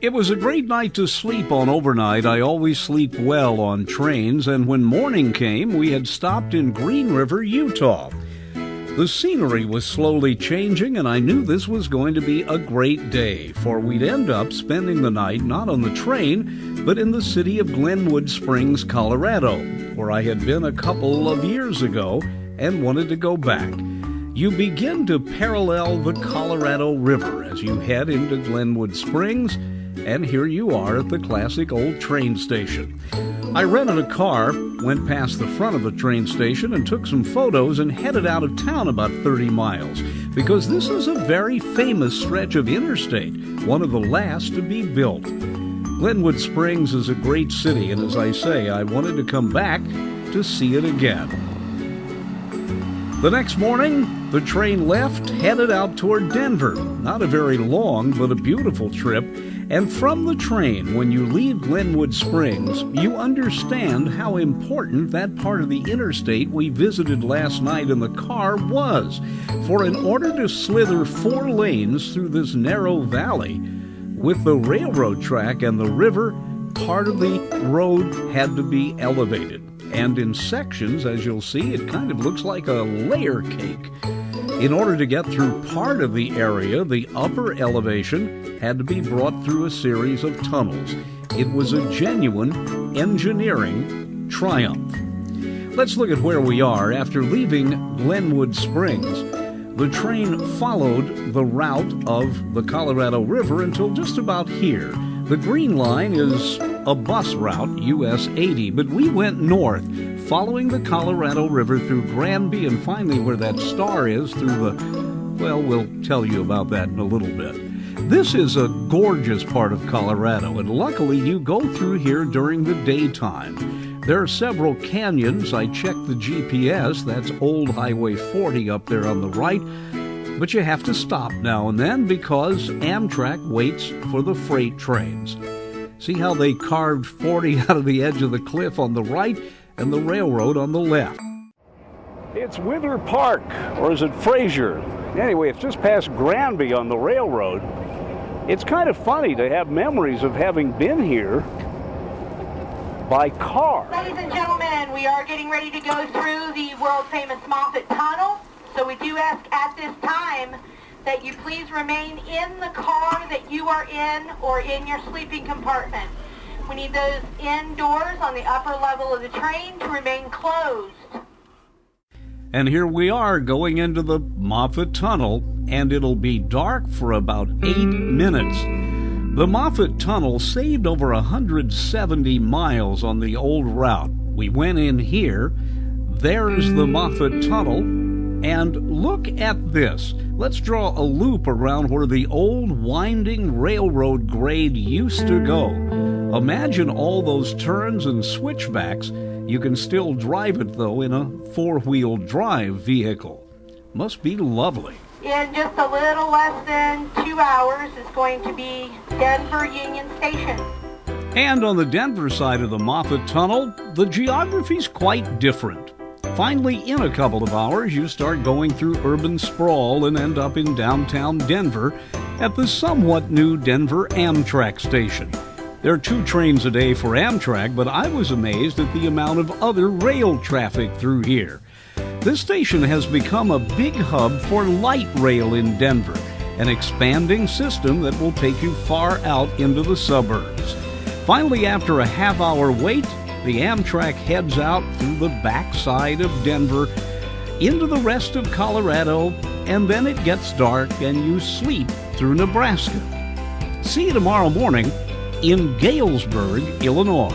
It was a great night to sleep on overnight. I always sleep well on trains, and when morning came, we had stopped in Green River, Utah. The scenery was slowly changing, and I knew this was going to be a great day, for we'd end up spending the night not on the train, but in the city of Glenwood Springs, Colorado, where I had been a couple of years ago and wanted to go back. You begin to parallel the Colorado River as you head into Glenwood Springs, and here you are at the classic old train station. I rented a car, went past the front of the train station and took some photos and headed out of town about 30 miles, because this is a very famous stretch of interstate, one of the last to be built. Glenwood Springs is a great city, and as I say, I wanted to come back to see it again. The next morning, the train left, headed out toward Denver. Not a very long, but a beautiful trip. And from the train, when you leave Glenwood Springs, you understand how important that part of the interstate we visited last night in the car was. For in order to slither 4 lanes through this narrow valley, with the railroad track and the river, part of the road had to be elevated. And in sections, as you'll see, it kind of looks like a layer cake. In order to get through part of the area, the upper elevation had to be brought through a series of tunnels. It was a genuine engineering triumph. Let's look at where we are. After leaving Glenwood Springs, the train followed the route of the Colorado River until just about here. The green line is a bus route, US 80, but we went north, following the Colorado River through Granby and finally where that star is through we'll tell you about that in a little bit. This is a gorgeous part of Colorado, and luckily you go through here during the daytime. There are several canyons. I checked the GPS. That's Old Highway 40 up there on the right. But you have to stop now and then because Amtrak waits for the freight trains. See how they carved 40 out of the edge of the cliff on the right and the railroad on the left. It's Wither Park, or is it Fraser? Anyway, it's just past Granby on the railroad. It's kind of funny to have memories of having been here by car. Ladies and gentlemen, we are getting ready to go through the world-famous Moffett Tunnel. So we do ask at this time that you please remain in the car that you are in or in your sleeping compartment. We need those indoors on the upper level of the train to remain closed. And here we are going into the Moffett Tunnel, and it'll be dark for about 8 minutes. The Moffett Tunnel saved over 170 miles on the old route. We went in here. There's the Moffett Tunnel. And look at this. Let's draw a loop around where the old winding railroad grade used to go. Imagine all those turns and switchbacks. You can still drive it, though, in a 4-wheel drive vehicle. Must be lovely. In just a little less than 2 hours is going to be Denver Union Station. And on the Denver side of the Moffett Tunnel, the geography's quite different. Finally, in a couple of hours, you start going through urban sprawl and end up in downtown Denver at the somewhat new Denver Amtrak station. There are 2 trains a day for Amtrak, but I was amazed at the amount of other rail traffic through here. This station has become a big hub for light rail in Denver, an expanding system that will take you far out into the suburbs. Finally, after a half-hour wait, the Amtrak heads out through the backside of Denver into the rest of Colorado, and then it gets dark and you sleep through Nebraska. See you tomorrow morning in Galesburg, Illinois.